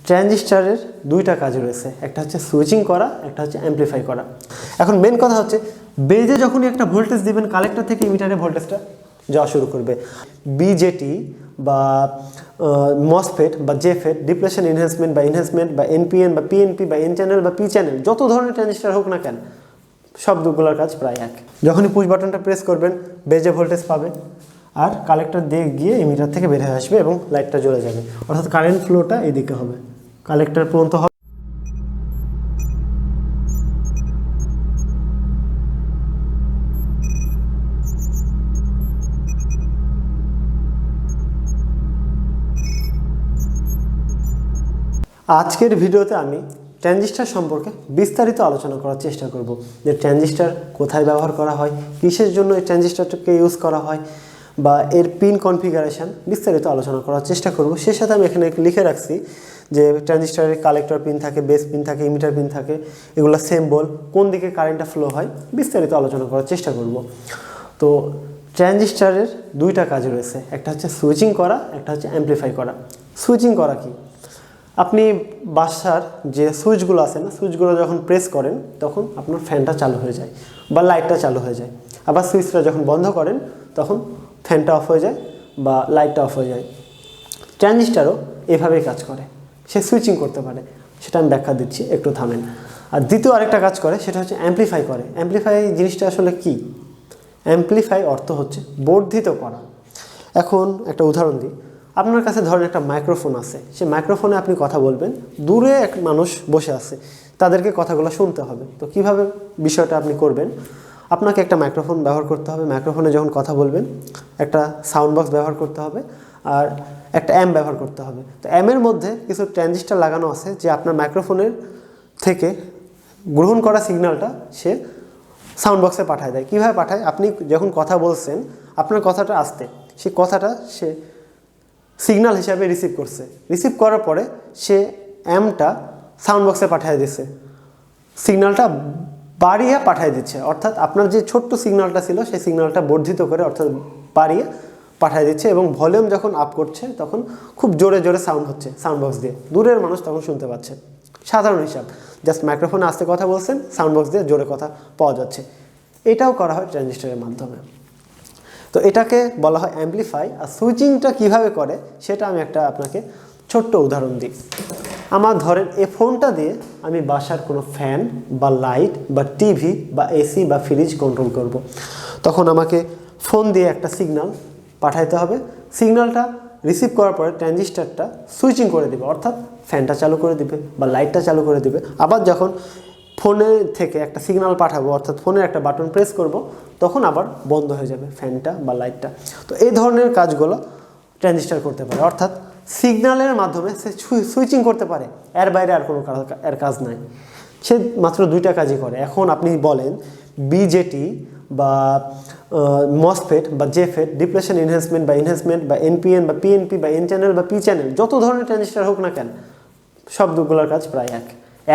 ট্রানজিস্টরের দুইটা কাজ রয়েছে, একটা হচ্ছে সুইচিং করা, একটা হচ্ছে অ্যামপ্লিফাই করা। এখন মেন কথা হচ্ছে বেজে যখনই একটা ভোল্টেজ দিবেন কালেক্টর থেকে ইমিটারে ভোল্টেজটা যাওয়া শুরু করবে। বিজেটি বা মসফেট বা জেফেট, ডিপ্লেশন এনহ্যান্সমেন্ট বা এনহ্যান্সমেন্ট বা এনপিএন বা পিএনপি বা এন চ্যানেল বা পি চ্যানেল, যত ধরনের ট্রানজিস্টর হোক না কেন সবগুলোর কাজ প্রায় এক। যখনই পুশ বাটনটা প্রেস করবেন বেজে ভোল্টেজ পাবে আর কালেক্টর দিয়ে গিয়ে ইমিটার থেকে বের হয়ে আসবে এবং লাইটটা জ্বলে যাবে, অর্থাৎ কারেন্ট ফ্লোটা এদিকে হবে, কালেক্টর পর্যন্ত হবে। আজকের ভিডিওতে আমি ট্রানজিস্টর সম্পর্কে বিস্তারিত আলোচনা করার চেষ্টা করব, যে ট্রানজিস্টর কোথায় ব্যবহার করা হয়, কিসের জন্য এই ট্রানজিস্টরটাকে ইউজ করা হয়, বা এর পিন কনফিগারেশন বিস্তারিত আলোচনা করার চেষ্টা করব। সেই সাথে আমি এখানে লিখে রাখছি যে ট্রানজিস্টরের কালেক্টর পিন থাকে, বেস পিন থাকে, ইমিটার পিন থাকে, এগুলো সিম্বল, কোন দিকে কারেন্টটা ফ্লো হয় বিস্তারিত আলোচনা করার চেষ্টা করব। তো ট্রানজিস্টরের দুইটা কাজ রয়েছে, একটা হচ্ছে সুইচিং করা, একটা হচ্ছে অ্যামপ্লিফাই করা। সুইচিং করা কি? আপনি বাসার যে সুইচগুলো আছে না, সুইচগুলো যখন প্রেস করেন তখন আপনার ফ্যানটা চালু হয়ে যায় বা লাইটটা চালু হয়ে যায়, আবার সুইচটা যখন বন্ধ করেন তখন ফ্যানটা অফ হয়ে যায় বা লাইটটা অফ হয়ে যায়। ট্রানজিস্টরও এভাবেই কাজ করে, সে সুইচিং করতে পারে, সেটা আমি ব্যাখ্যা দিচ্ছি, একটু থামেন। আর দ্বিতীয় আরেকটা কাজ করে, সেটা হচ্ছে অ্যামপ্লিফাই করে। অ্যামপ্লিফাই জিনিসটা আসলে কি? অ্যামপ্লিফাই অর্থ হচ্ছে বর্ধিত করা। এখন একটা উদাহরণ দিই, আপনার কাছে ধরেন একটা মাইক্রোফোন আছে, সেই মাইক্রোফোনে আপনি কথা বলবেন, দূরে এক মানুষ বসে আছে, তাদেরকে কথাগুলো শুনতে হবে। তো কিভাবে বিষয়টা আপনি করবেন? আপনাকে একটা মাইক্রোফোন ব্যবহার করতে হবে, মাইক্রোফোনে যখন কথা বলবেন একটা সাউন্ড বক্স ব্যবহার করতে হবে আর একটা অ্যাম্প ব্যবহার করতে হবে। তো অ্যামের মধ্যে কিছু ট্রানজিস্টর লাগানো আছে, যে আপনার মাইক্রোফোনের থেকে গ্রহণ করা সিগন্যালটা সে সাউন্ড বক্সে পাঠায় দেয়। কীভাবে পাঠায়? আপনি যখন কথা বলছেন, আপনার কথাটা আসতে, সেই কথাটা সে সিগন্যাল হিসাবে রিসিভ করছে, রিসিভ করার পরে সে অ্যাম্পটা সাউন্ড বক্সে পাঠিয়ে দিচ্ছে, সিগন্যালটা বাড়িয়ে পাঠিয়ে দিচ্ছে, অর্থাৎ আপনার যে ছোট্ট সিগন্যালটা ছিল সেই সিগন্যালটা বর্ধিত করে অর্থাৎ বাড়িয়ে পাঠিয়ে দিচ্ছে, এবং ভলিউম যখন আপ করছে তখন খুব জোরে জোরে সাউন্ড হচ্ছে সাউন্ড বক্স দিয়ে, দূরের মানুষ তখন শুনতে পাচ্ছে। সাধারণ হিসাব, জাস্ট মাইক্রোফোনে আস্তে কথা বলছেন, সাউন্ড বক্স দিয়ে জোরে কথা পাওয়া যাচ্ছে। এটাও করা হয় ট্রানজিস্টরের মাধ্যমে। তো এটাকে বলা হয় অ্যামপ্লিফাই। আর সুইচিংটা কিভাবে করে সেটা আমি একটা আপনাকে ছোট্ট উদাহরণ দিই। আমার ধরেন এই ফোনটা দিয়ে আমি বাসার কোনো ফ্যান বা লাইট বা টিভি বা এসি বা ফ্রিজ কন্ট্রোল করব। তখন আমাকে ফোন দিয়ে একটা সিগন্যাল পাঠাইতে হবে, সিগন্যালটা রিসিভ করার পরে ট্রানজিস্টরটা সুইচিং করে দেবে, অর্থাৎ ফ্যানটা চালু করে দিবে বা লাইটটা চালু করে দিবে। আবার যখন ফোনে থেকে একটা সিগন্যাল পাঠাবো, অর্থাৎ ফোনের একটা বাটন প্রেস করব, তখন আবার বন্ধ হয়ে যাবে ফ্যানটা বা লাইটটা। তো এই ধরনের কাজগুলো ট্রানজিস্টর করতে পারে, অর্থাৎ সিগন্যালের মাধ্যমে সে সুইচিং করতে পারে, এর বাইরে আর কোনো কাজ নাই। সে মাত্র দুইটা কাজই করে। এখন আপনি বলেন বিজেটি বা মসফেট বা জেফেট, ডিপ্লেশন এনহ্যান্সমেন্ট বা এনহ্যান্সমেন্ট বা এনপিএন বা পিএনপি বা এন চ্যানেল বা পি চ্যানেল, যত ধরনের ট্রানজিস্টর হোক না কেন সবগুলোর কাজ প্রায় এক।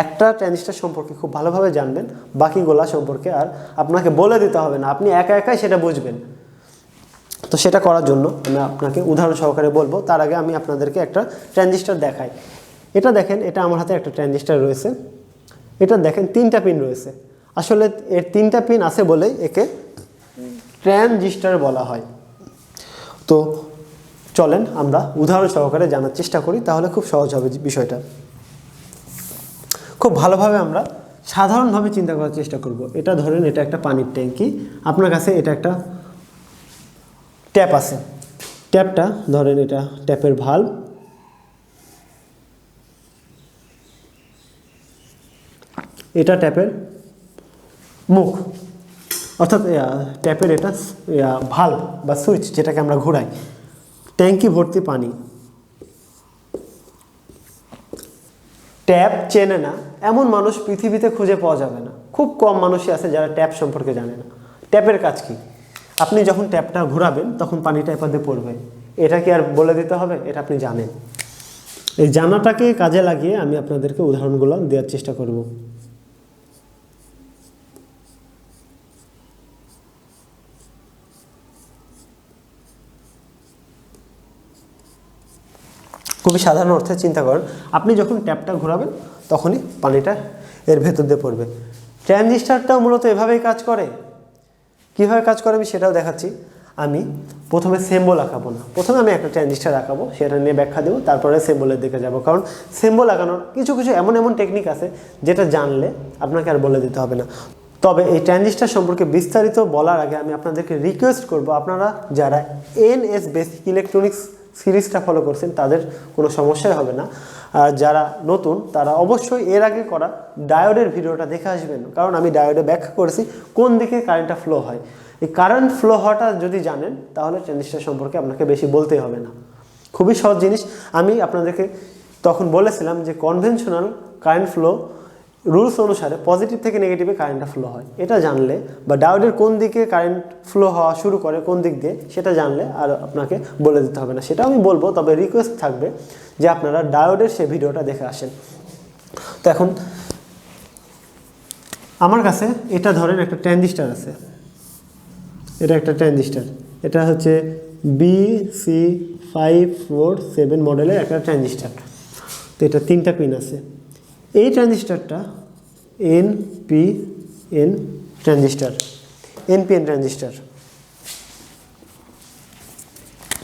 একটা ট্রানজিস্টর সম্পর্কে খুব ভালোভাবে জানবেন, বাকিগুলা সম্পর্কে আর আপনাকে বলে দিতে হবে না, আপনি একা একাই সেটা বুঝবেন। তো সেটা করার জন্য আমি আপনাকে উদাহরণ সহকারে বলবো। তার আগে আমি আপনাদেরকে একটা ট্রানজিস্টর দেখাই। এটা দেখেন, এটা আমার হাতে একটা ট্রানজিস্টর রয়েছে। এটা দেখেন তিনটা পিন রয়েছে, আসলে এর তিনটা পিন আছে বলেই একে ট্রানজিস্টর বলা হয়। তো চলেন আমরা উদাহরণ সহকারে জানার চেষ্টা করি, তাহলে খুব সহজ হবে বিষয়টা। খুব ভালোভাবে আমরা সাধারণভাবে চিন্তা করার চেষ্টা করব। এটা ধরেন এটা একটা পানির ট্যাঙ্কি, আপনার কাছে এটা একটা ট্যাপ আছে, ট্যাপটা ধরেন এটা ট্যাপের ভালভ, এটা ট্যাপের মুখ, অর্থাৎ ট্যাপের এটা ভালভ বা সুইচ যেটাকে আমরা ঘোরাই। ট্যাঙ্কি ভর্তি পানি, ট্যাপ চেনে না এমন মানুষ পৃথিবীতে খুঁজে পাওয়া যাবে না, খুব কম মানুষই আছে যারা ট্যাপ সম্পর্কে জানে না। ট্যাপের কাজ কি? আপনি যখন ট্যাপটা ঘোরাবেন তখন পানিটা এপার দিয়ে পড়বে, এটা কি আর বলে দিতে হবে? এটা আপনি জানেন। এই জানাটাকে কাজে লাগিয়ে আমি আপনাদেরকে উদাহরণগুলো দেওয়ার চেষ্টা করব। খুবই সাধারণ অর্থে চিন্তা করেন, আপনি যখন ট্যাপটা ঘোরাবেন তখনই পানিটা এর ভেতর দিয়ে পড়বে। ট্রানজিস্টরটাও মূলত এভাবেই কাজ করে। কীভাবে কাজ করে আমি সেটাও দেখাচ্ছি। আমি প্রথমে সিম্বল আঁকাবো না, প্রথমে আমি একটা ট্রানজিস্টর আঁকাবো, সেটা নিয়ে ব্যাখ্যা দেবো, তারপরে সিম্বলের দিকে যাব। কারণ সিম্বল আঁকানোর কিছু কিছু এমন এমন টেকনিক আছে যেটা জানলে আপনাকে আর বলে দিতে হবে না। তবে এই ট্রানজিস্টর সম্পর্কে বিস্তারিত বলার আগে আমি আপনাদেরকে রিকোয়েস্ট করব, আপনারা যারা NS বেসিক ইলেকট্রনিক্স সিরিজটা ফলো করছেন তাদের কোনো সমস্যাই হবে না। আর যারা নতুন তারা অবশ্যই এর আগে করা ডায়োডের ভিডিওটা দেখে আসবেন, কারণ আমি ডায়োডে ব্যাখ্যা করেছি কোন দিকে কারেন্টটা ফ্লো হয়। এই কারেন্ট ফ্লো হওয়াটা যদি জানেন তাহলে ট্রানজিস্টর সম্পর্কে আপনাকে বেশি বলতেই হবে না। খুবই সহজ জিনিস। আমি আপনাদেরকে তখন বলেছিলাম যে কনভেনশনাল কারেন্ট ফ্লো রুলস অনুসারে পজিটিভ থেকে নেগেটিভে কারেন্টটা ফ্লো হয়, এটা জানলে বা ডায়োডের কোন দিকে কারেন্ট ফ্লো হওয়া শুরু করে কোন দিক দিয়ে সেটা জানলে আর আপনাকে বলে দিতে হবে না। সেটাও আমি বলবো, তবে রিকোয়েস্ট থাকবে যে আপনারা ডায়োডের সেই ভিডিওটা দেখে আসেন। তো এখন আমার কাছে এটা ধরেন একটা ট্রানজিস্টর আছে, এটা একটা ট্রানজিস্টর, এটা হচ্ছে BC547 মডেলের একটা ট্রানজিস্টর। তো এটা 3টা পিন আছে। এই ট্রানজিস্টরটা NPN ট্রানজিস্টর, NPN ট্রানজিস্টর।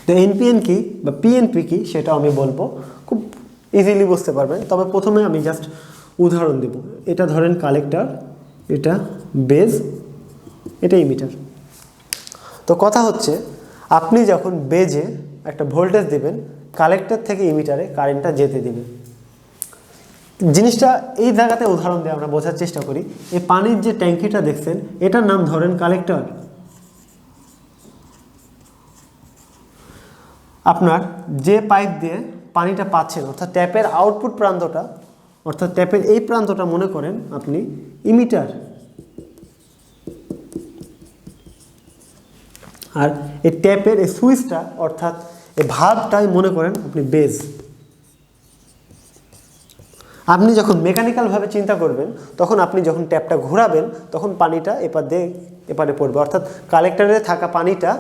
তো NPN কি বা PNP কি সেটা আমি বলবো, খুব ইজিলি বুঝতে পারবেন। তবে প্রথমে আমি জাস্ট উদাহরণ দেব। এটা ধরেন কালেক্টর, এটা বেজ, এটা ইমিটার। তো কথা হচ্ছে আপনি যখন বেজে একটা ভোল্টেজ দেবেন, কালেক্টর থেকে ইমিটারে কারেন্টটা যেতে দিবে। জিনিসটা এই জায়গাতে উদাহরণ দিয়ে আমরা বোঝার চেষ্টা করি। এই পানির যে ট্যাঙ্কিটা দেখছেন এটার নাম ধরেন কালেক্টর। আপনার যে পাইপ দিয়ে পানিটা পাচ্ছেন অর্থাৎ ট্যাপের আউটপুট প্রান্তটা, অর্থাৎ ট্যাপের এই প্রান্তটা মনে করেন আপনি ইমিটার, আর এই ট্যাপের এই সুইচটা অর্থাৎ এই ভালভটাই মনে করেন আপনি বেজ। আপনি যখন মেকানিক্যালভাবে চিন্তা করবেন তখন আপনি যখন ট্যাপটা ঘোরাবেন তখন পানিটা এপার দিয়ে এপারে পড়বে, অর্থাৎ কালেক্টরে থাকা পানিটা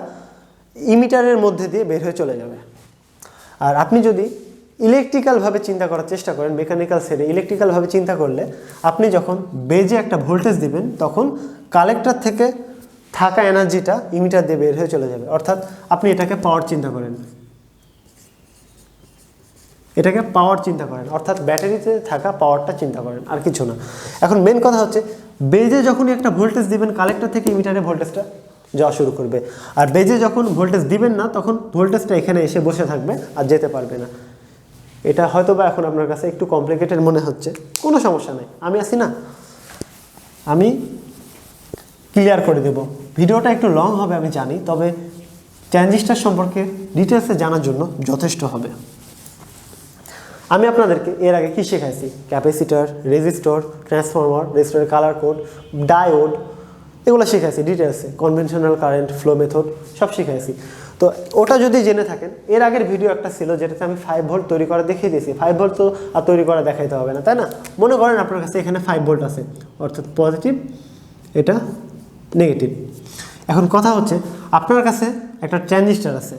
ইমিটারের মধ্যে দিয়ে বের হয়ে চলে যাবে। আর আপনি যদি ইলেকট্রিক্যালভাবে চিন্তা করার চেষ্টা করেন, মেকানিক্যাল ছেড়ে ইলেকট্রিক্যালভাবে চিন্তা করলে আপনি যখন বেজে একটা ভোল্টেজ দিবেন তখন কালেক্টর থেকে থাকা এনার্জিটা ইমিটার দিয়ে বের হয়ে চলে যাবে। অর্থাৎ আপনি এটাকে পাওয়ার চিন্তা করেন, এটাকে পাওয়ার চিন্তা করেন, অর্থাৎ ব্যাটারিতে থাকা পাওয়ারটা চিন্তা করেন, আর কিছু না। এখন মেন কথা হচ্ছে বেজে যখনই একটা ভোল্টেজ দিবেন কালেক্টর থেকে ইমিটারে ভোল্টেজটা যাওয়া শুরু করবে, আর বেজে যখন ভোল্টেজ দিবেন না তখন ভোল্টেজটা এখানে এসে বসে থাকবে আর যেতে পারবে না। এটা হয়তো বা এখন আপনার কাছে একটু কমপ্লিকেটেড মনে হচ্ছে, কোনো সমস্যা নেই, আমি আছি না, আমি ক্লিয়ার করে দেব। ভিডিওটা একটু লং হবে আমি জানি, তবে ট্রানজিস্টর সম্পর্কে ডিটেলসে জানার জন্য যথেষ্ট হবে। আমি আপনাদেরকে এর আগে কি শেখাইছি, ক্যাপাসিটর, রেজিস্টর, ট্রান্সফরমার, রেজিস্টরের কালার কোড, ডায়োড, এগুলো শেখাইছি ডিটেলসে, কনভেনশনাল কারেন্ট ফ্লো মেথড সব শিখাইছি। তো ওটা যদি জেনে থাকেন, এর আগের ভিডিও একটা ছিল যেটাতে আমি 5 ভোল্ট তৈরি করা দেখিয়ে দিয়েছি। 5 ভোল্ট তো আর তৈরি করা দেখাইতে হবে না, তাই না? মনে করেন আপনার কাছে এখানে 5 ভোল্ট আছে, অর্থাৎ পজিটিভ, এটা নেগেটিভ। এখন কথা হচ্ছে আপনার কাছে একটা ট্রানজিস্টর আছে,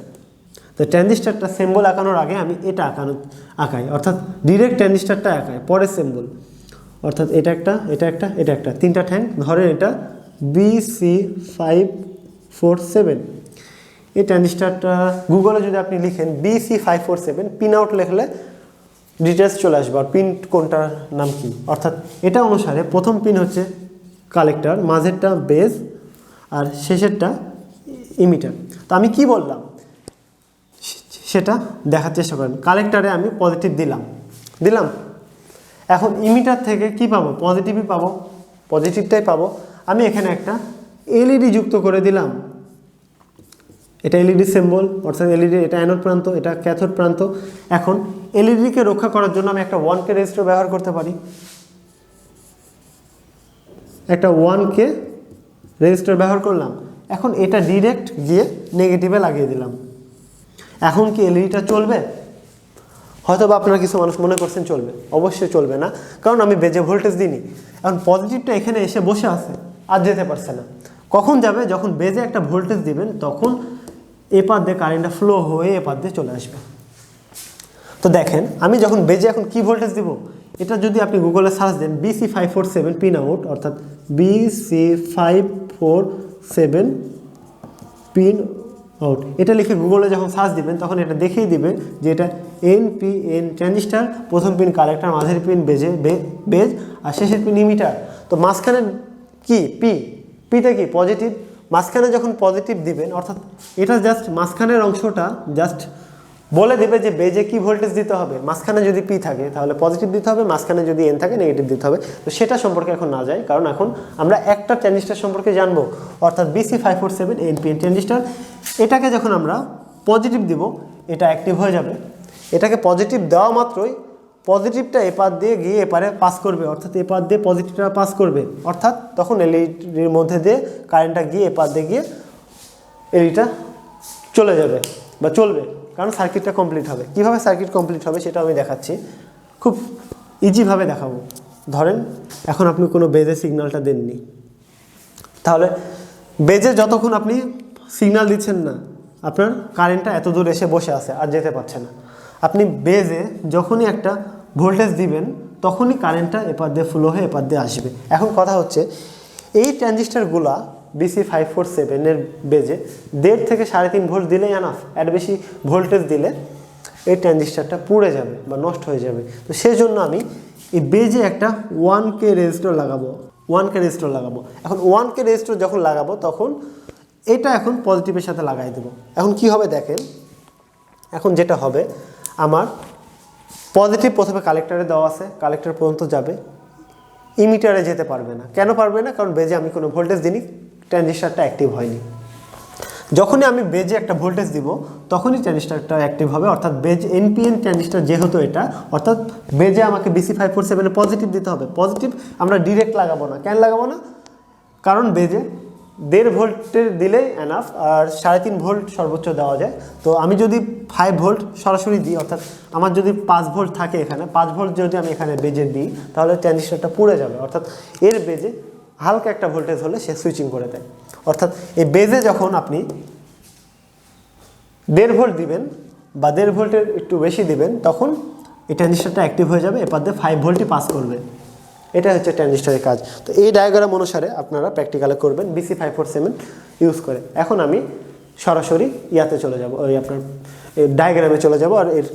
তো ট্রানজিস্টরটা সিম্বল আঁকানোর আগে আমি এটা আঁকাই, অর্থাৎ ডিরেক্ট ট্রানজিস্টরটা আঁকাই, পরে সিম্বল, অর্থাৎ এটা একটা, এটা একটা, এটা একটা, 3টা ঠ্যাং। ধরেন এটা BC547। এই ট্রানজিস্টরটা গুগলে যদি আপনি লিখেন BC547 পিন আউট লিখলে ডিটেলস চলে আসবে, আর পিন কোনটার নাম কি। অর্থাৎ এটা অনুসারে প্রথম পিন হচ্ছে কালেক্টর, মাঝেরটা বেজ, আর শেষেরটা ইমিটার। তো আমি কি বললাম সেটা দেখার চেষ্টা করেন। কালেক্টরে আমি পজিটিভ দিলাম, এখন ইমিটার থেকে কি পাবো, পজিটিভই পাবো, পজিটিভটাই পাবো। আমি এখানে একটা এলইডি যুক্ত করে দিলাম, এটা এলইডি সিম্বল, অর্থাৎ এলইডি, এটা অ্যানোড প্রান্ত, এটা ক্যাথোড প্রান্ত। এখন এলইডিকে রক্ষা করার জন্য আমি একটা 1K রেজিস্টর ব্যবহার করতে পারি, একটা 1K রেজিস্টর ব্যবহার করলাম। এখন এটা ডিরেক্ট গিয়ে নেগেটিভে লাগিয়ে দিলাম। এখন কি এলইডিটা চলবে? হয়তো বা আপনারা কিছু মানুষ মনে করছেন চলবে, অবশ্যই চলবে না, কারণ আমি বেজে ভোল্টেজ দিইনি। এখন পজিটিভটা এখানে এসে বসে আছে আর যেতে পারছে না। কখন যাবে? যখন বেজে একটা ভোল্টেজ দিবেন তখন এপার দিয়ে কারেন্টটা ফ্লো হয়ে এপার দিয়ে চলে আসবে। তো দেখেন আমি যখন বেজে এখন কি ভোল্টেজ দিব, এটা যদি আপনি গুগলে সার্চ দেন BC547 পিন আউট, অর্থাৎ BC547 পিন আউট, এটা লিখে গুগলে যখন সার্চ দিবেন তখন এটা দেখিয়ে দিবে যে এটা NPN ট্রানজিস্টার, প্রথম পিন কালেক্টর, মাঝের পিন বেজ আর শেষের পিন ইমিটার। তো মাঝখানে কি পিতে কি পজিটিভ, মাঝখানে যখন পজিটিভ দিবেন অর্থাৎ এটা জাস্ট মাঝখানের অংশটা জাস্ট বলে দিবে যে বেজে কি ভোল্টেজ দিতে হবে। মাঝখানে যদি পি থাকে তাহলে পজিটিভ দিতে হবে, মাঝখানে যদি এন থাকে নেগেটিভ দিতে হবে। তো সেটা সম্পর্কে এখন না যাই, কারণ এখন আমরা একটা ট্রানজিস্টার সম্পর্কে জানবো, অর্থাৎ BC547 NPN ট্রানজিস্টার। এটাকে যখন আমরা পজিটিভ দিব এটা অ্যাক্টিভ হয়ে যাবে। এটাকে পজিটিভ দেওয়া মাত্রই পজিটিভটা এপার দিয়ে গিয়ে এপারে পাস করবে, অর্থাৎ এপার দিয়ে পজিটিভটা পাস করবে, অর্থাৎ তখন এলইডির মধ্যে দিয়ে কারেন্টটা গিয়ে এপার দিয়ে গিয়ে এলইডিটা চলে যাবে বা চলবে, কারণ সার্কিটটা কমপ্লিট হবে। কীভাবে সার্কিট কমপ্লিট হবে সেটা আমি দেখাচ্ছি, খুব ইজিভাবে দেখাবো। ধরেন এখন আপনি কোনো বেজে সিগন্যালটা দেননি, তাহলে বেজে যতক্ষণ আপনি সিগন্যাল দিচ্ছেন না আপনার কারেন্টটা এত দূর এসে বসে আছে আর যেতে পারছে না। আপনি বেজে যখনই একটা ভোল্টেজ দিবেন তখনই কারেন্টটা এপার দিয়ে ফ্লো হয়ে এপার দিয়ে আসবে। এখন কথা হচ্ছে এই ট্রানজিস্টারগুলা BC547 এর বেজে 1.5 থেকে 3.5 ভোল্ট দিলেই এনাফ। এর বেশি ভোল্টেজ দিলে এই ট্রানজিস্টারটা পুড়ে যাবে বা নষ্ট হয়ে যাবে। তো সেই জন্য আমি এই বেজে একটা 1K রেজিস্টর লাগাবো, 1K রেজিস্টর লাগাবো। এখন 1K রেজিস্টর যখন লাগাবো তখন এটা এখন পজিটিভের সাথে লাগাই দেবো। এখন কি হবে দেখেন, এখন যেটা হবে আমার পজিটিভ প্রথমে কালেক্টরে দেওয়া আছে, কালেক্টর পর্যন্ত যাবে, ইমিটারে যেতে পারবে না। কেন পারবে না? কারণ বেজে আমি কোনো ভোল্টেজ দিইনি, ট্রানজিস্টারটা অ্যাক্টিভ হয়নি। যখনই আমি বেজে একটা ভোল্টেজ দিব তখনই ট্রানজিস্টারটা অ্যাক্টিভ হবে, অর্থাৎ বেজ NPN ট্রানজিস্টার যেহেতু এটা, অর্থাৎ বেজে আমাকে BC547 পজিটিভ দিতে হবে। পজিটিভ আমরা ডিরেক্ট লাগাবো না। কেন লাগাবো না? কারণ বেজে 1.5 ভোল্টের দিলেই এনাফ, আর 3.5 ভোল্ট সর্বোচ্চ দেওয়া যায়। তো আমি যদি 5 ভোল্ট সরাসরি দিই, অর্থাৎ আমার যদি 5 ভোল্ট থাকে এখানে, 5 ভোল্ট যদি আমি এখানে বেজে দিই তাহলে ট্রানজিস্টারটা পুড়ে যাবে। অর্থাৎ এর বেজে হালকা একটা ভোল্টেজ হলে সে সুইচিং করে দেয়। অর্থাৎ এই বেজে যখন আপনি 1.5 ভোল্ট দিবেন বা 1.5 ভোল্টের একটু বেশি দিবেন তখন এই ট্রানজিস্টারটা অ্যাক্টিভ হয়ে যাবে, এপার দিয়ে 5 ভোল্টই পাস করবে। এটা হচ্ছে ট্রানজিস্টারের কাজ। তো এই ডায়াগ্রাম অনুসারে আপনারা প্র্যাকটিক্যালে করবেন BC547 ইউজ করে। এখন আমি সরাসরি ইয়াতে চলে যাব, ওই আপনার ডায়াগ্রামে চলে যাব আর এর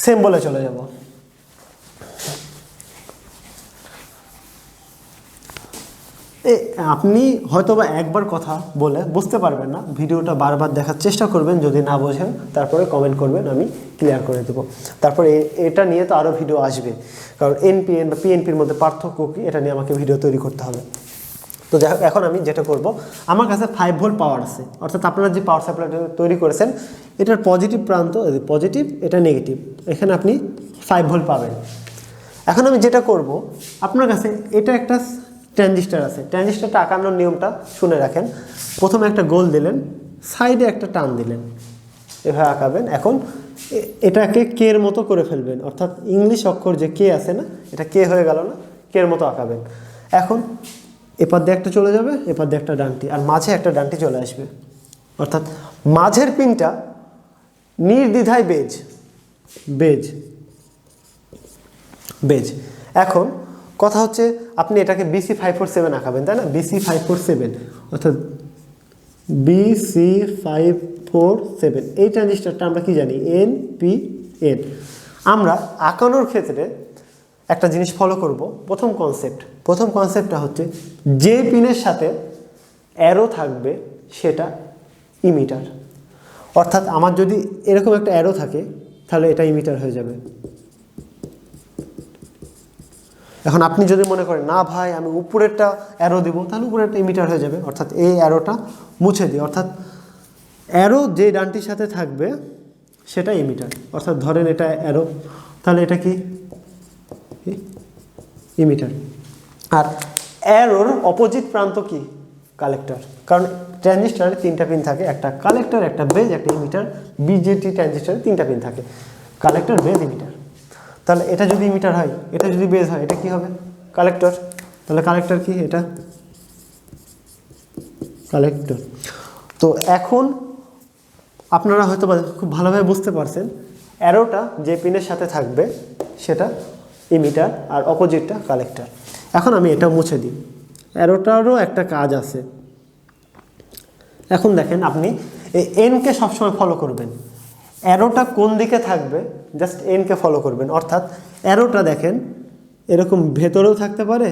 সিম্বলে চলে যাব। আপনি হয়তোবা একবার কথা বলে বুঝতে পারবেন না, ভিডিওটা বারবার দেখার চেষ্টা করবেন, যদি না বোঝেন তারপরে কমেন্ট করবেন, আমি ক্লিয়ার করে দেবো। তারপরে এটা নিয়ে তো আরও ভিডিও আসবে, কারণ NPN বা PNPর মধ্যে পার্থক্য কী এটা নিয়ে আমাকে ভিডিও তৈরি করতে হবে। তো যাই হোক, এখন আমি যেটা করব, আমার কাছে 5 ভোল্ট পাওয়ার আছে, অর্থাৎ আপনারা যে পাওয়ার সাপ্লাইটা তৈরি করেছেন এটার পজিটিভ প্রান্ত পজিটিভ, এটা নেগেটিভ, এখানে আপনি 5 ভোল্ট পাবেন। এখন আমি যেটা করব, আপনার কাছে এটা একটা ট্রানজিস্টার আছে, ট্রানজিস্টারটা আঁকানোর নিয়মটা শুনে রাখেন। প্রথমে একটা গোল দিলেন, সাইডে একটা টান দিলেন, এভাবে আঁকাবেন। এখন এটাকে কে এর মতো করে ফেলবেন, অর্থাৎ ইংলিশ অক্ষর যে কে আছে না, এটা কে হয়ে গেল না, কে এর মতো আঁকাবেন। এখন এপার দিয়ে একটা চলে যাবে, এপার দিয়ে একটা ডানটি, আর মাঝে একটা ডানটি চলে আসবে, অর্থাৎ মাঝের পিনটা নির্দ্বিধায় বেজ বেজ বেজ। এখন কথা হচ্ছে আপনি এটাকে BC547 আঁকাবেন, তাই না? BC547 অর্থাৎ BC547 এই ট্রানজিস্টারটা আমরা কি জানি, NPN। আমরা আঁকানোর ক্ষেত্রে একটা জিনিস ফলো করব। প্রথম কনসেপ্টটা হচ্ছে যে পিনের সাথে অ্যারো থাকবে সেটা ইমিটার, অর্থাৎ আমার যদি এরকম একটা অ্যারো থাকে তাহলে এটা ইমিটার হয়ে যাবে। এখন আপনি যদি মনে করেন না ভাই আমি উপরেরটা অ্যারো দিব, তাহলে উপরেরটা ইমিটার হয়ে যাবে, অর্থাৎ এই অ্যারোটা মুছে দিই, অর্থাৎ অ্যারো যে ডানটির সাথে থাকবে সেটা ইমিটার। অর্থাৎ ধরেন এটা অ্যারো, তাহলে এটা কি ইমিটার। আর অ্যারোর অপোজিট প্রান্ত কি, কালেক্টর। কারণ ট্রানজিস্টারে 3টা পিন থাকে, একটা কালেক্টর, একটা বেজ, একটা ইমিটার। BJT ট্রানজিস্টারে 3টা পিন থাকে, কালেক্টর, বেজ, ইমিটার। তাহলে এটা যদি ইমিটার হয়, এটা যদি বেজ হয়, এটা কি হবে, কালেক্টর। তাহলে কালেক্টর কি, এটা কালেক্টর। তো এখন আপনারা হয়তো খুব ভালোভাবে বুঝতে পারছেন অ্যারোটা যে পিনের সাথে থাকবে সেটা ইমিটার আর অপোজিটটা কালেক্টর। এখন আমি এটা মুছে দিই, অ্যারোটারও একটা কাজ আছে। এখন দেখেন আপনি এই এনকে সবসময় ফলো করবেন, অ্যারোটা কোন দিকে থাকবে জাস্ট এনকে ফলো করবেন। অর্থাৎ অ্যারোটা দেখেন এরকম ভেতরেও থাকতে পারে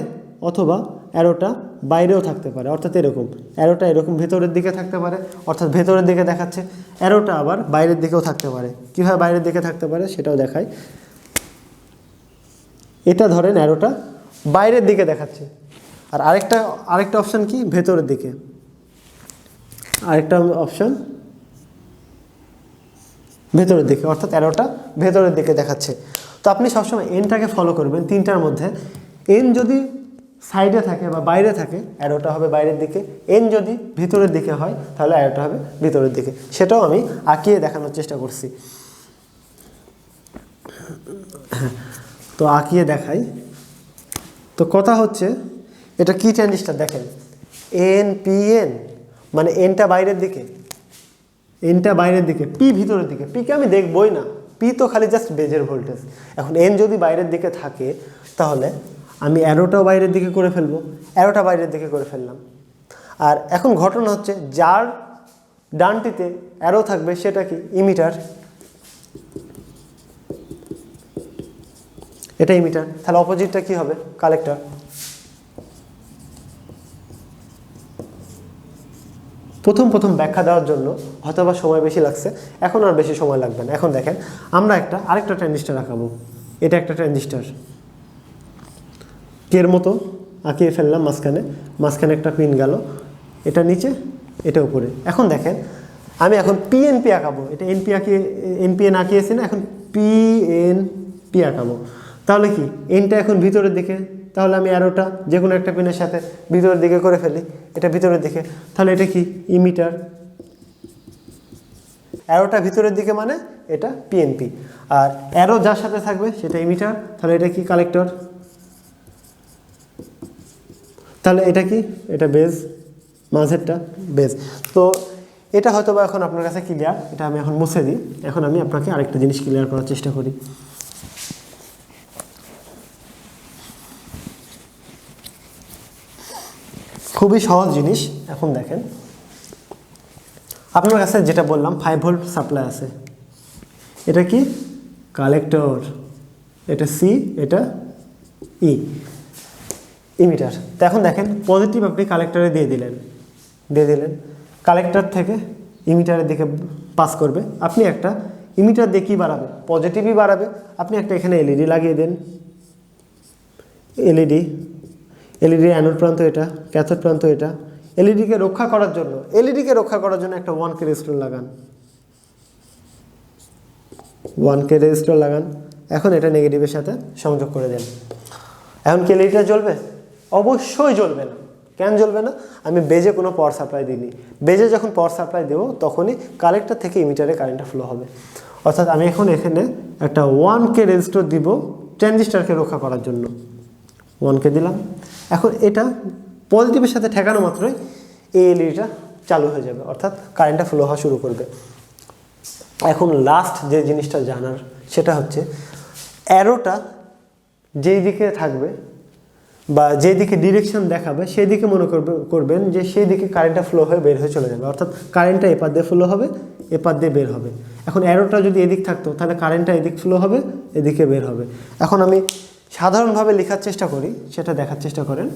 অথবা অ্যারোটা বাইরেও থাকতে পারে, অর্থাৎ এরকম অ্যারোটা এরকম ভেতরের দিকে থাকতে পারে, অর্থাৎ ভেতরের দিকে দেখাচ্ছে। অ্যারোটা আবার বাইরের দিকেও থাকতে পারে। কীভাবে বাইরের দিকে থাকতে পারে সেটাও দেখায়। এটা ধরেন অ্যারোটা বাইরের দিকে দেখাচ্ছে, আর আরেকটা অপশান কি ভেতরের দিকে, আরেকটা অপশান ভেতরের দিকে, অর্থাৎ অ্যারোটা ভেতরের দিকে দেখাচ্ছে। তো আপনি সবসময় এনটাকে ফলো করবেন। তিনটার মধ্যে এন যদি সাইডে থাকে বা বাইরে থাকে অ্যারোটা হবে বাইরের দিকে, এন যদি ভিতরের দিকে হয় তাহলে অ্যারোটা হবে ভিতরের দিকে। সেটাও আমি আঁকিয়ে দেখানোর চেষ্টা করছি। তো আঁকিয়ে দেখাই। তো কথা হচ্ছে এটা কি ট্রানজিস্টর দেখেন, এন পি এন, মানে এনটা বাইরের দিকে, এনটা বাইরের দিকে, পি ভিতরের দিকে। পিকে আমি দেখবই না, পি তো খালি জাস্ট বেজের ভোল্টেজ। এখন এন যদি বাইরের দিকে থাকে তাহলে আমি অ্যারোটাও বাইরের দিকে করে ফেলবো, অ্যারোটা বাইরের দিকে করে ফেললাম। আর এখন ঘটনা হচ্ছে যার ডানটিতে অ্যারো থাকবে সেটা কি ইমিটার, এটা ইমিটার, তাহলে অপোজিটটা কি হবে কালেক্টর। প্রথম ব্যাখ্যা দেওয়ার জন্য হয়তোবা সময় বেশি লাগছে, এখন আর বেশি সময় লাগবে না। এখন দেখেন আমরা আরেকটা ট্রানজিস্টর আঁকাবো। এটা একটা ট্রানজিস্টর কের মতো আঁকিয়ে ফেললাম, মাঝখানে একটা পিন গেল, এটা নিচে এটা উপরে। এখন দেখেন আমি এখন পিএনপি আঁকাবো। এটা এনপিএন আঁকিয়েছি না, এখন পিএনপি আঁকাবো। তাহলে কি এনটা এখন ভিতরের দিকে, তাহলে আমি অ্যারোটা যে কোনো একটা পিনের সাথে ভিতরের দিকে করে ফেলি, এটা ভিতরের দিকে, তাহলে এটা কি ইমিটার। অ্যারোটা ভিতরের দিকে মানে এটা পিএনপি, আর অ্যারো যার সাথে থাকবে সেটা ইমিটার, তাহলে এটা কি কালেক্টর। তাহলে এটা কি, এটা বেজ, মাঝেরটা বেজ। তো এটা হয়তো বা এখন আপনার কাছে ক্লিয়ার, এটা আমি এখন মুছে দিই। এখন আমি আপনাকে আরেকটা জিনিস ক্লিয়ার করার চেষ্টা করি। খুবই সহজ জিনিস। এখন দেখেন আপনার কাছে যেটা বললাম 5 ভোল্ট সাপ্লাই আছে, এটা কি কালেক্টর, এটা সি, এটা ই, ইমিটার। তো এখন দেখেন পজিটিভ আপনি কালেক্টরে দিয়ে দিলেন, কালেক্টর থেকে ইমিটারের দিকে পাস করবে। আপনি একটা ইমিটার দিয়ে কী বাড়াবে, পজিটিভই বাড়াবে। আপনি একটা এখানে এলইডি লাগিয়ে দেন, এলইডি অ্যানোড প্রান্ত এটা, ক্যাথোড প্রান্ত এটা। এলইডিকে রক্ষা করার জন্য একটা 1K রেজিস্টর লাগান, 1K রেজিস্টর লাগান। এখন এটা নেগেটিভের সাথে সংযোগ করে দেন। এখন কি এলইডিটা জ্বলবে? অবশ্যই জ্বলবে না। কেন জ্বলবে না? আমি বেজে কোনো পাওয়ার সাপ্লাই দিইনি। বেজে যখন পাওয়ার সাপ্লাই দেবো তখনই কালেক্টর থেকে ইমিটারে কারেন্টটা ফ্লো হবে। অর্থাৎ আমি এখন এখানে একটা 1K রেজিস্টর দিব ট্রানজিস্টরকে রক্ষা করার জন্য, 1K দিলাম। এখন এটা পজিটিভের সাথে ঠেকানো মাত্রই এই এলইডিটা চালু হয়ে যাবে, অর্থাৎ কারেন্টটা ফ্লো হওয়া শুরু করবে। এখন লাস্ট যে জিনিসটা জানার সেটা হচ্ছে অ্যারোটা যেই দিকে থাকবে বা যেদিকে ডিরেকশন দেখাবে সেই দিকে মনে করবেন যে সেই দিকে কারেন্টটা ফ্লো হয়ে বের হয়ে চলে যাবে, অর্থাৎ কারেন্টটা এপার দিয়ে ফ্লো হবে, এপার দিয়ে বের হবে। এখন অ্যারোটা যদি এদিক থাকতো তাহলে কারেন্টটা এদিক ফ্লো হবে, এদিকে বের হবে। এখন আমি সাধারণভাবে লেখার চেষ্টা করি, সেটা দেখার চেষ্টা করেন।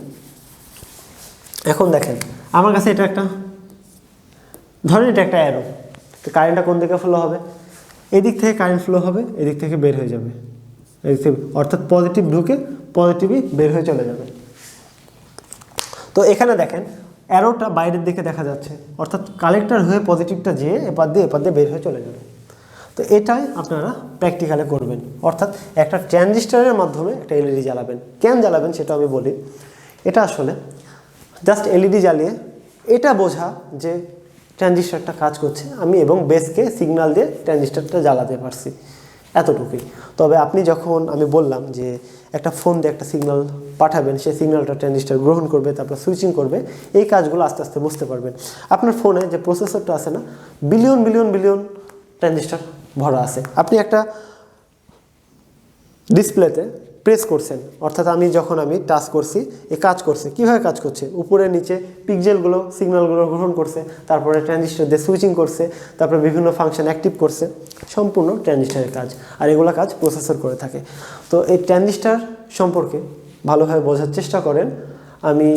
এখন দেখেন আমার কাছে এটা একটা, ধরেন এটা একটা অ্যারো, তো কারেন্টটা কোন দিকে ফ্লো হবে, এদিক থেকে কারেন্ট ফ্লো হবে, এদিক থেকে বের হয়ে যাবে, এদিক থেকে, অর্থাৎ পজিটিভ ঢুকে পজিটিভই বের হয়ে চলে যাবে। তো এখানে দেখেন অ্যারোটা বাইরের দিকে দেখা যাচ্ছে, অর্থাৎ কালেক্টর হয়ে পজিটিভটা যেয়ে এপার দিয়ে বের হয়ে চলে যাবে। তো এটাই আপনারা প্র্যাকটিক্যালে করবেন, অর্থাৎ একটা ট্রানজিস্টরের মাধ্যমে একটা এলইডি জ্বালাবেন। কেন জ্বালাবেন সেটা আমি বলি। এটা আসলে জাস্ট এলইডি জ্বালিয়ে এটা বোঝা যে ট্রানজিস্টরটা কাজ করছে, আমি এবং বেসকে সিগন্যাল দিয়ে ট্রানজিস্টরটা জ্বালাতে পারছি, এতটুকুই। তবে আপনি যখন আমি বললাম যে একটা ফোন দিয়ে একটা সিগন্যাল পাঠাবেন, সেই সিগন্যালটা ট্রানজিস্টর গ্রহণ করবে, তারপর সুইচিং করবে, এই কাজগুলো আস্তে আস্তে বুঝতে পারবেন। আপনার ফোনে যে প্রসেসরটা আছে না, বিলিয়ন ট্রানজিস্টর ভরা আছে। আপনি একটা ডিসপ্লেতে প্রেস করছেন, অর্থাৎ যখন আমি টাচ করছি এ কাজ করছে। কীভাবে কাজ করছে? উপরে নিচে পিক্সেলগুলো সিগন্যালগুলো গ্রহণ করছে, তারপরে ট্রানজিস্টার দিয়ে সুইচিং করছে, তারপরে বিভিন্ন ফাংশন অ্যাক্টিভ করছে, সম্পূর্ণ ট্রানজিস্টারের কাজ। আর এগুলো কাজ প্রসেসর করে থাকে। তো এই ট্রানজিস্টার সম্পর্কে ভালোভাবে বোঝার চেষ্টা করেন। আমি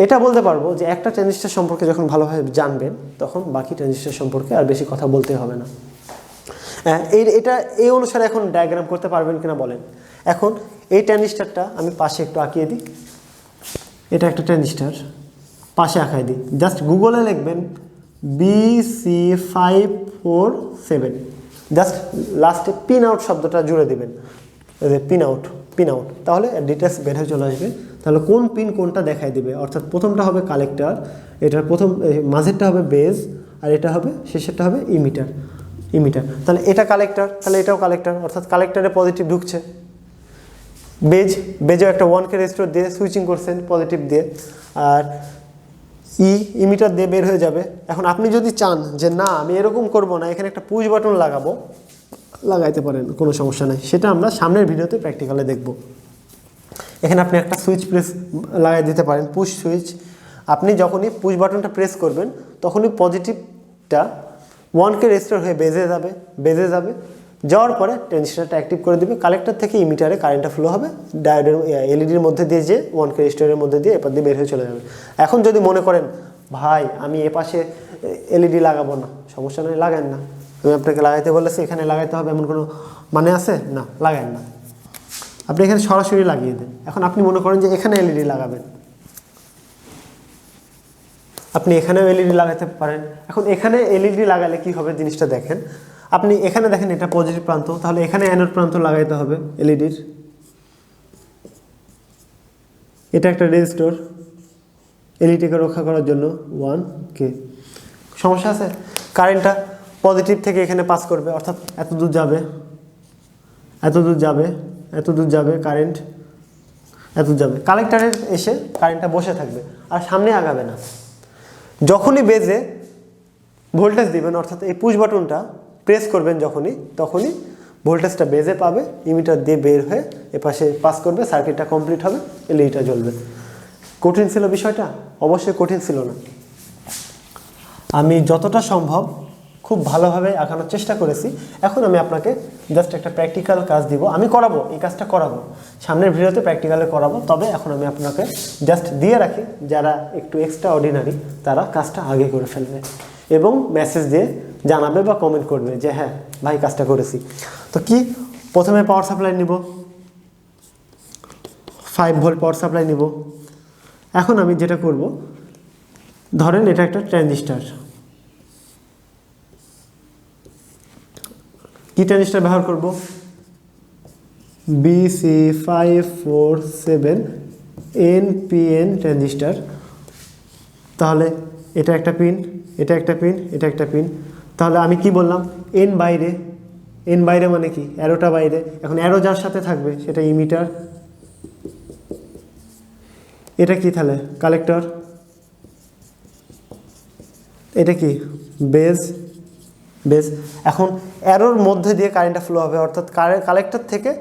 এটা বলতে পারবো যে একটা ট্রানজিস্টার সম্পর্কে যখন ভালোভাবে জানবেন তখন বাকি ট্রানজিস্টার সম্পর্কে আর বেশি কথা বলতে হবে না। এটা এই অনুসারে এখন ডায়াগ্রাম করতে পারবেন কিনা বলেন। এখন এই ট্রানজিস্টারটা আমি পাশে একটু আঁকিয়ে দিই। এটা একটা ট্রানজিস্টার, পাশে আঁকাই দিই। জাস্ট গুগলে লিখবেন BC547, জাস্ট লাস্টে পিন আউট শব্দটা জুড়ে দেবেন, পিন আউট, তাহলে ডিটেলস বের হয়ে চলে আসবে। তাহলে কোন পিন কোনটা দেখাই দিবে, অর্থাৎ প্রথমটা হবে কালেক্টর, এটার প্রথম মাঝেরটা হবে বেজ, আর এটা হবে শেষেরটা হবে ইমিটার। তাহলে এটা কালেক্টর, তাহলে এটাও কালেক্টর, অর্থাৎ কালেক্টরে পজিটিভ ঢুকছে। বেজেও একটা 1K রেজিস্টর দিয়ে সুইচিং করছেন পজিটিভ দিয়ে, আর ইমিটার দিয়ে বের হয়ে যাবে। এখন আপনি যদি চান যে না আমি এরকম করব না, এখানে একটা পুশ বাটন লাগাবো, লাগাইতে পারেন, কোনো সমস্যা নেই। সেটা আমরা সামনের ভিডিওতে প্র্যাকটিক্যালে দেখব। এখানে আপনি একটা সুইচ প্রেস লাগাই দিতে পারেন, পুশ সুইচ। আপনি যখনই পুশ বাটনটা প্রেস করবেন তখনই পজিটিভটা 1K রেজিস্টর হয়ে বেজে যাবে, যাওয়ার পরে ট্রানজিস্টারটা অ্যাক্টিভ করে দিবে। কালেক্টর থেকে ইমিটারে কারেন্টটা ফ্লো হবে, ডায়োডের এলইডির মধ্যে দিয়ে যে 1K রেজিস্টরের মধ্যে দিয়ে এপার দিয়ে বের হয়ে চলে যাবে। এখন যদি মনে করেন ভাই আমি এপাশে এলইডি লাগাবো না, সমস্যা নেই, লাগান না। আমি আপনাকে লাগাইতে বলেছি, এখানে লাগাইতে হবে এমন কোনো মানে আছে না, লাগান না, আপনি এখানে সরাসরি লাগিয়ে দেন। এখন আপনি মনে করেন যে এখানে এলইডি লাগাবেন, আপনি এখানেও এলইডি লাগাতে পারেন। এখন এখানে এলইডি লাগালে কি হবে জিনিসটা দেখেন। আপনি এখানে দেখেন এটা পজিটিভ প্রান্ত, তাহলে এখানে অ্যানোড প্রান্ত লাগাইতে হবে এলইডির। এটা একটা রেজিস্টর এলইডিকে রক্ষা করার জন্য 1K। সমস্যা আছে? কারেন্টটা পজিটিভ থেকে এখানে পাস করবে, অর্থাৎ এত দূর যাবে কারেন্ট, এত যাবে। কালেক্টরে এসে কারেন্টটা বসে থাকবে আর সামনে আগাবে না। যখনই বেজে ভোল্টেজ দিবেন, অর্থাৎ এই পুশ বাটনটা প্রেস করবেন তখনই ভোল্টেজটা বেজে পাবে, ইমিটার দিয়ে বের হয়ে এপাশে পাস করবে, সার্কিটটা কমপ্লিট হবে, এলইডিটা জ্বলবে। কঠিন ছিল বিষয়টা? অবশ্যই কঠিন ছিল না। আমি যতটা সম্ভব খুব ভালোভাবে আঁকানোর চেষ্টা করেছি। এখন আমি আপনাকে জাস্ট একটা প্র্যাকটিক্যাল কাজ দিব, আমি করাবো, এই কাজটা করাবো সামনের ভিডিওতে, প্র্যাকটিক্যালে করাবো। তবে এখন আমি আপনাকে জাস্ট দিয়ে রাখি, যারা একটু এক্সট্রা অর্ডিনারি তারা কাজটা আগে করে ফেলবে এবং মেসেজ দিয়ে জানাবে বা কমেন্ট করবে যে হ্যাঁ ভাই কাজটা করেছি। তো কি, প্রথমে পাওয়ার সাপ্লাই নিব, 5 ভোল্ট পাওয়ার সাপ্লাই নিব। এখন আমি যেটা করব, ধরেন এটা একটা ট্রানজিস্টার, কি ট্রানজিস্টার ব্যবহার করব? BC547 NPN transistor. তাহলে এটা একটা পিন, এটা একটা পিন। তাহলে আমি কি বললাম? এন বাইরে মানে কি? অ্যারোটা বাইরে। এখন অ্যারো যার সাথে থাকবে সেটা ইমিটার। এটা কি তাহলে? কালেক্টর। এটা কি? বেজ। এখন অ্যারোর মধ্যে দিয়ে কারেন্টটা ফ্লো হবে, অর্থাৎ কালেক্টর থেকে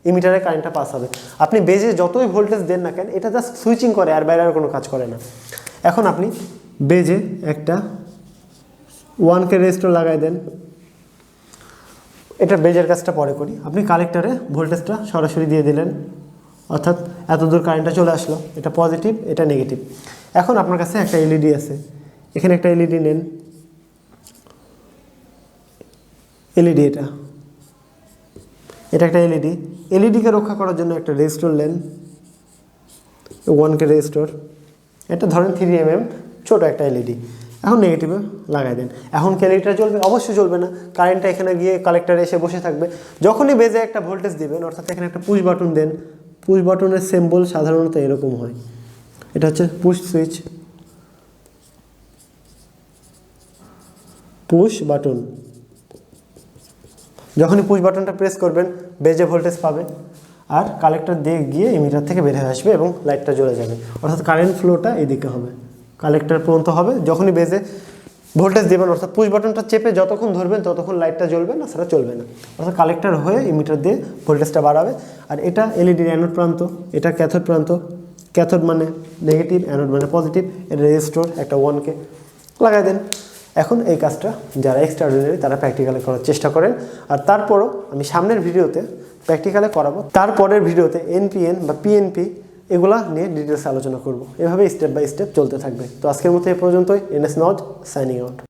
ইমিটারে কারেন্টটা পাস হবে। আপনি বেজে যতই ভোল্টেজ দেন না কেন, এটা জাস্ট সুইচিং করে, আর বাইরে আর কোনো কাজ করে না। এখন আপনি বেজে একটা 1K রেজিস্টর লাগাই দেন, এটা বেজের কাজটা পরে করি। আপনি কালেক্টরে ভোল্টেজটা সরাসরি দিয়ে দিলেন, অর্থাৎ এত দূর কারেন্টটা চলে আসলো, এটা পজিটিভ, এটা নেগেটিভ। এখন আপনার কাছে একটা এলইডি আছে, এখানে একটা এলইডি নেন, এলইডি এটা একটা এলইডিকে রক্ষা করার জন্য একটা রেজিস্টর নেন, 1K রেজিস্টর। এটা ধরেন 3mm ছোট একটা এলইডি। এখন নেগেটিভে লাগাই দেন। এখন কি এলইডিটা জ্বলবে? অবশ্যই জ্বলবে না, কারেন্টটা এখানে গিয়ে কালেক্টরে এসে বসে থাকবে। যখনই বেজে একটা ভোল্টেজ দিবেন, অর্থাৎ এখানে একটা পুশ বাটন দেন, পুশ বাটনের সিম্বল সাধারণত এরকম হয়, এটা হচ্ছে পুশ সুইচ, পুশ বাটন। যখনই পুশ বাটনটা প্রেস করবেন বেজে ভোল্টেজ পাবে, আর কালেক্টর দিয়ে গিয়ে ইমিটার থেকে বের হয়ে আসবে এবং লাইটটা জ্বলে যাবে, অর্থাৎ কারেন্ট ফ্লোটা এদিকে হবে, কালেক্টর পর্যন্ত হবে। যখনই বেজে ভোল্টেজ দেবেন, অর্থাৎ পুশ বাটনটা চেপে যতক্ষণ ধরবেন ততক্ষণ লাইটটা জ্বলবে না, সেটা চলবে না। অর্থাৎ কালেক্টর হয়ে ইমিটার দিয়ে ভোল্টেজটা বাড়াবে। আর এটা এলইডির অ্যানোড প্রান্ত, এটা ক্যাথোড প্রান্ত। ক্যাথোড মানে নেগেটিভ, অ্যানোড মানে পজিটিভ। এটা রেজিস্টর একটা 1K লাগাই দেন। এখন এই কাজটা যারা এক্সট্রা অর্ডিনারি তারা প্র্যাকটিক্যালে করার চেষ্টা করেন। আর তারপরও আমি সামনের ভিডিওতে প্র্যাকটিক্যালে করাবো, তারপরের ভিডিওতে এনপিএন বা পিএনপি এগুলা নিয়ে ডিটেলস আলোচনা করব। এভাবে স্টেপ বাই স্টেপ চলতে থাকবে। তো আজকের মতো এ পর্যন্তই। NS নজ signing out.